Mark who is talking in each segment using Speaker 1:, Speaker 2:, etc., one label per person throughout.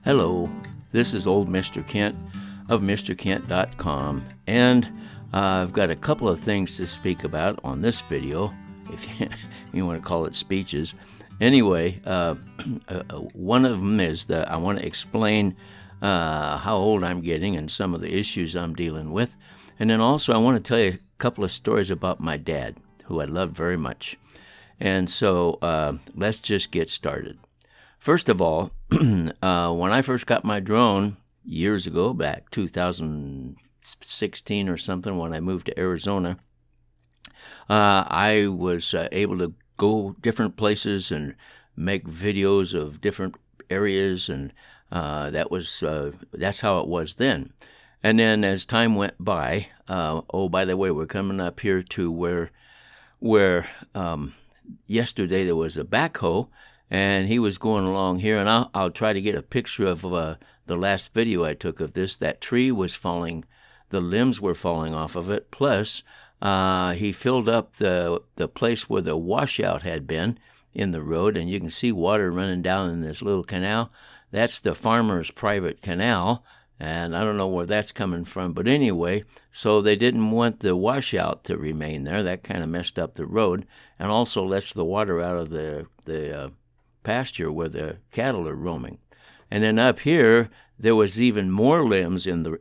Speaker 1: Hello, this is old Mr. Kent of MrKent.com, and I've got a couple of things to speak about on this video, if you want to call it speeches. Anyway, one of them is that I want to explain how old I'm getting and some of the issues I'm dealing with. And then also I want to tell you a couple of stories about my dad, who I love very much. And so let's just get started. First of all, when I first got my drone years ago, back 2016 or something, when I moved to Arizona, I was able to go different places and make videos of different areas, and that's how it was then. And then as time went by, by the way, we're coming up here to where yesterday there was a backhoe, and he was going along here, and I'll try to get a picture of the last video I took of this. That tree was falling, the limbs were falling off of it, plus he filled up the place where the washout had been in the road, and you can see water running down in this little canal. That's the farmer's private canal, and I don't know where that's coming from, but anyway, so they didn't want the washout to remain there. That kind of messed up the road, and also lets the water out of the pasture where the cattle are roaming. And then up here, there was even more limbs in the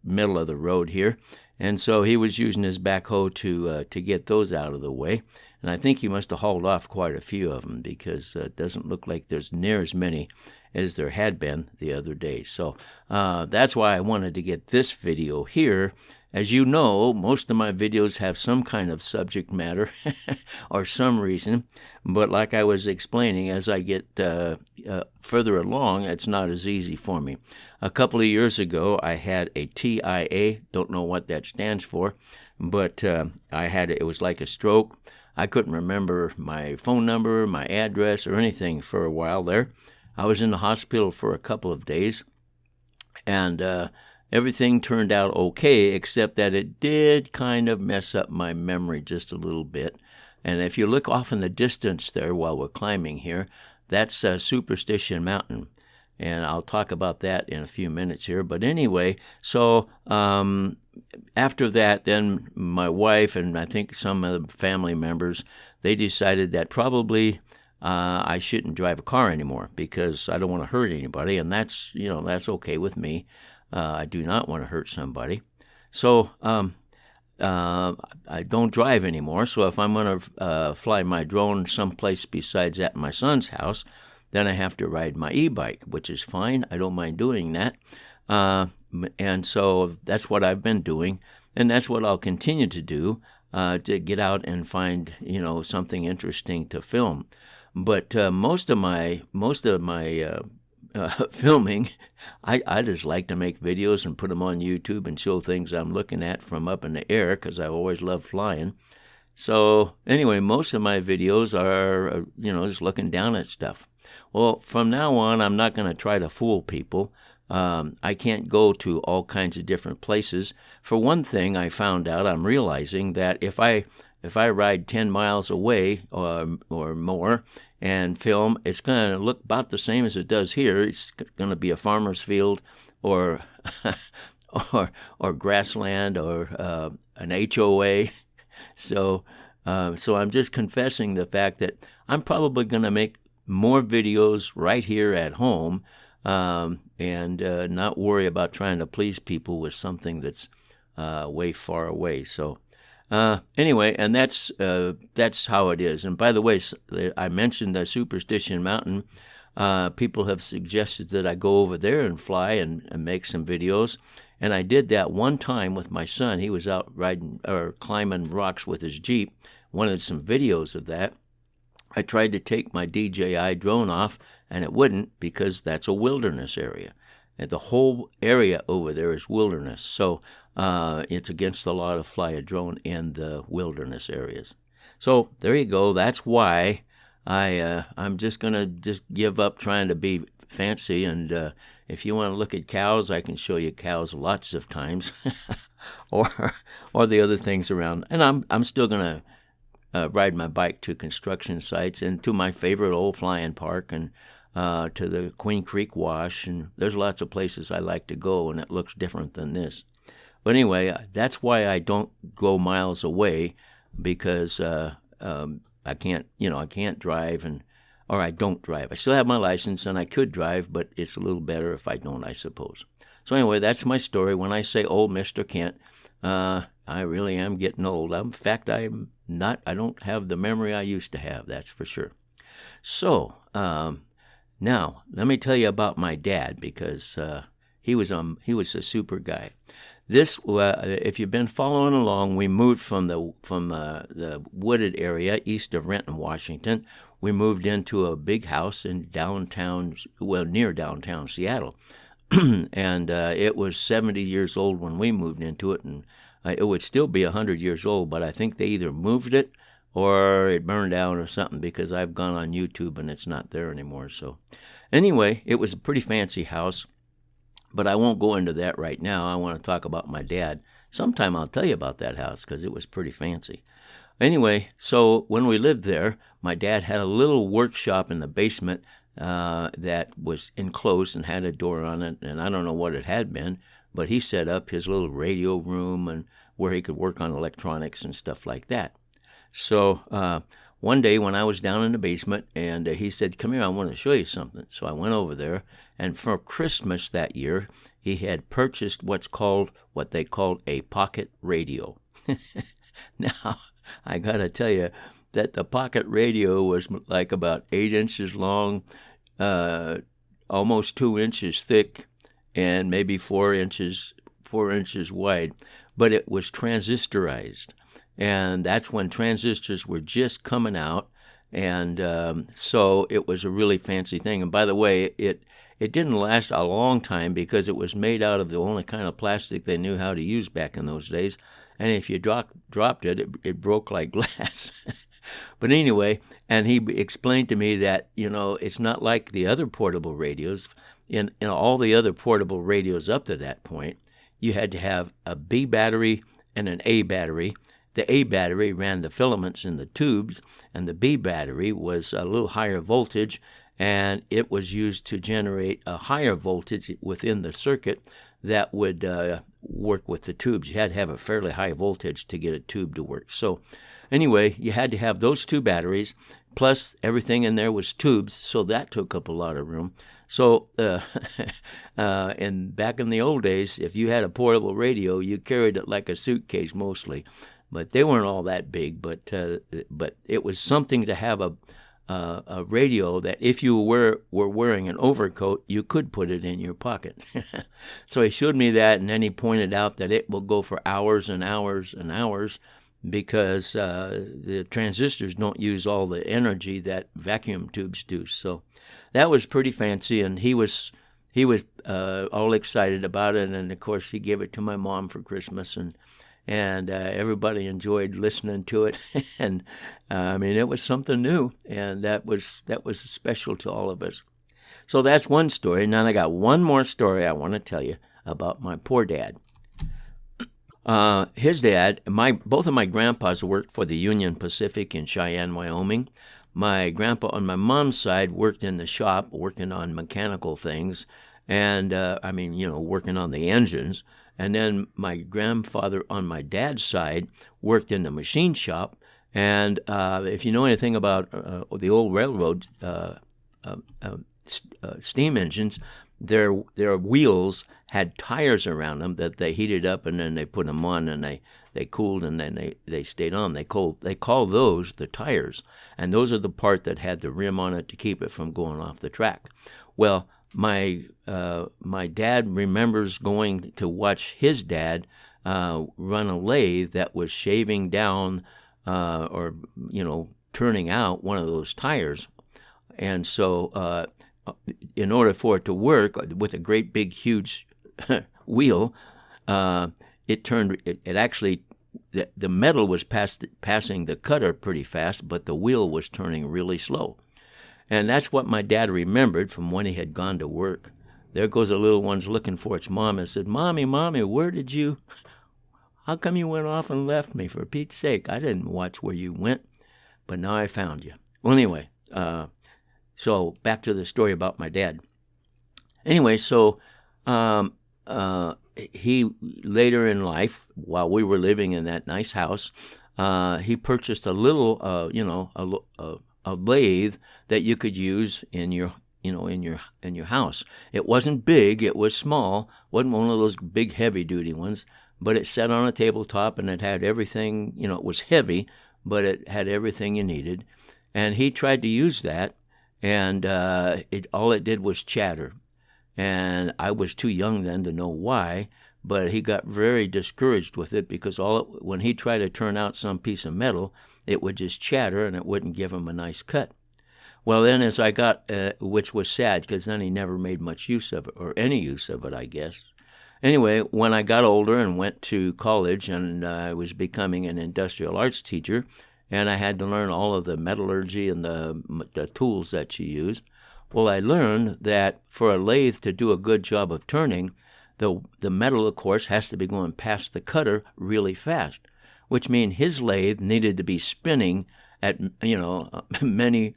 Speaker 1: middle of the road here, and so he was using his backhoe to get those out of the way. And I think he must have hauled off quite a few of them, because it doesn't look like there's near as many as there had been the other day. So that's why I wanted to get this video here. As you know, most of my videos have some kind of subject matter or some reason, but like I was explaining, as I get further along, it's not as easy for me. A couple of years ago, I had a TIA, don't know what that stands for, but it was like a stroke. I couldn't remember my phone number, my address, or anything for a while there. I was in the hospital for a couple of days, and everything turned out okay, except that it did kind of mess up my memory just a little bit. And if you look off in the distance there while we're climbing here, that's Superstition Mountain. And I'll talk about that in a few minutes here. But anyway, so after that, then my wife and I think some of the family members, they decided that probably I shouldn't drive a car anymore, because I don't want to hurt anybody, and that's okay with me. I do not want to hurt somebody. So I don't drive anymore. So if I'm going to fly my drone someplace besides at my son's house, then I have to ride my e-bike, which is fine. I don't mind doing that. And so that's what I've been doing, and that's what I'll continue to do, to get out and find something interesting to film. But most of my filming, I just like to make videos and put them on YouTube and show things I'm looking at from up in the air, because I've always loved flying. So anyway, most of my videos are, just looking down at stuff. Well, from now on, I'm not going to try to fool people. I can't go to all kinds of different places. For one thing, I found out, I'm realizing that if I ride 10 miles away or more and film, it's going to look about the same as it does here. It's going to be a farmer's field or or grassland or an HOA. So I'm just confessing the fact that I'm probably going to make more videos right here at home, and not worry about trying to please people with something that's way far away. So anyway, and that's how it is. And by the way, I mentioned the Superstition Mountain. People have suggested that I go over there and fly and make some videos. And I did that one time with my son. He was out riding or climbing rocks with his Jeep. Wanted some videos of that. I tried to take my DJI drone off, and it wouldn't, because that's a wilderness area. And the whole area over there is wilderness. So it's against the law to fly a drone in the wilderness areas. So there you go. That's why I'm just going to give up trying to be fancy. And if you want to look at cows, I can show you cows lots of times, or the other things around. And I'm still going to ride my bike to construction sites and to my favorite old flying park, and to the Queen Creek Wash, and there's lots of places I like to go, and it looks different than this. But anyway, that's why I don't go miles away, because I can't drive, or I don't drive. I still have my license, and I could drive, but it's a little better if I don't, I suppose. So anyway, that's my story. When I say old Mr. Kent, I really am getting old. In fact, I don't have the memory I used to have, that's for sure. So, now, let me tell you about my dad, because he was a super guy. This, if you've been following along, we moved from the wooded area east of Renton, Washington. We moved into a big house in near downtown Seattle. And it was 70 years old when we moved into it, and it would still be 100 years old, but I think they either moved it or it burned down or something, because I've gone on YouTube and it's not there anymore. So anyway, it was a pretty fancy house, but I won't go into that right now. I want to talk about my dad. Sometime I'll tell you about that house, because it was pretty fancy. Anyway, so when we lived there, my dad had a little workshop in the basement that was enclosed and had a door on it, and I don't know what it had been, but he set up his little radio room and where he could work on electronics and stuff like that. So one day when I was down in the basement, and he said, "Come here, I want to show you something." So I went over there, and for Christmas that year, he had purchased what they called a pocket radio. Now, I got to tell you that the pocket radio was like about 8 inches long, almost 2 inches thick, and maybe 4 inches wide, but it was transistorized. And that's when transistors were just coming out, and so it was a really fancy thing. And by the way, it didn't last a long time, because it was made out of the only kind of plastic they knew how to use back in those days, and if you dropped it, it broke like glass. But anyway, and he explained to me that, it's not like the other portable radios. In all the other portable radios up to that point, you had to have a B battery and an A battery. The A battery ran the filaments in the tubes, and the B battery was a little higher voltage, and it was used to generate a higher voltage within the circuit that would work with the tubes. You had to have a fairly high voltage to get a tube to work. So anyway, you had to have those two batteries, plus everything in there was tubes, so that took up a lot of room. So and back in the old days, if you had a portable radio, you carried it like a suitcase mostly. But they weren't all that big, but it was something to have a radio that if you were wearing an overcoat, you could put it in your pocket. So he showed me that, and then he pointed out that it will go for hours and hours and hours, because the transistors don't use all the energy that vacuum tubes do. So that was pretty fancy, and he was all excited about it. And of course, he gave it to my mom for Christmas, and everybody enjoyed listening to it. And it was something new, and that was special to all of us. So that's one story. Now I got one more story I want to tell you about my poor dad. His dad, both of my grandpas worked for the Union Pacific in Cheyenne, Wyoming. My grandpa on my mom's side worked in the shop, working on mechanical things, and working on the engines. And then my grandfather on my dad's side worked in the machine shop. And if you know anything about the old railroad steam engines, their wheels had tires around them that they heated up, and then they put them on, and they cooled, and then they stayed on. They call those the tires, and those are the part that had the rim on it to keep it from going off the track. Well, my dad remembers going to watch his dad run a lathe that was shaving down turning out one of those tires. And so in order for it to work with a great big huge wheel, it actually, the metal was passing the cutter pretty fast, but the wheel was turning really slow. And that's what my dad remembered from when he had gone to work. There goes the little one's looking for its mom and said, Mommy, how come you went off and left me? For Pete's sake, I didn't watch where you went, but now I found you. Well, anyway, So back to the story about my dad. Anyway, so he later in life, while we were living in that nice house, he purchased a little, a lathe that you could use in your house. It wasn't big; it was small. Wasn't one of those big, heavy-duty ones. But it sat on a tabletop, and it had everything. It was heavy, but it had everything you needed. And he tried to use that, and all it did was chatter. And I was too young then to know why, but he got very discouraged with it because when he tried to turn out some piece of metal, it would just chatter and it wouldn't give him a nice cut. Well, then as I got, which was sad because then he never made much use of it, or any use of it, I guess. Anyway, when I got older and went to college and I was becoming an industrial arts teacher, and I had to learn all of the metallurgy and the tools that you use, well, I learned that for a lathe to do a good job of turning, the metal, of course, has to be going past the cutter really fast, which means his lathe needed to be spinning at, many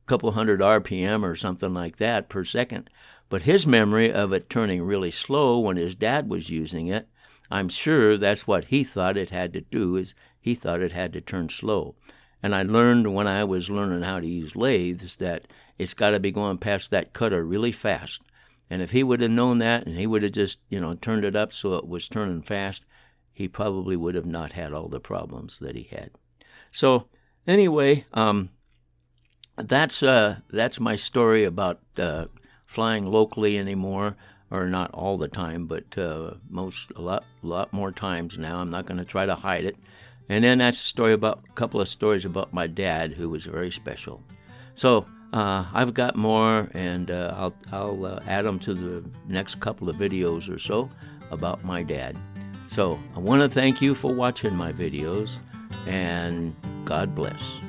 Speaker 1: couple hundred RPM or something like that per second. But his memory of it turning really slow when his dad was using it, I'm sure that's what he thought it had to do, is he thought it had to turn slow. And I learned when I was learning how to use lathes that it's got to be going past that cutter really fast. And if he would have known that and he would have just, turned it up so it was turning fast, he probably would have not had all the problems that he had. So anyway, that's my story about flying locally anymore, or not all the time, but a lot more times now. I'm not going to try to hide it. And then that's a couple of stories about my dad, who was very special. So I've got more, and I'll add them to the next couple of videos or so about my dad. So I want to thank you for watching my videos, and God bless.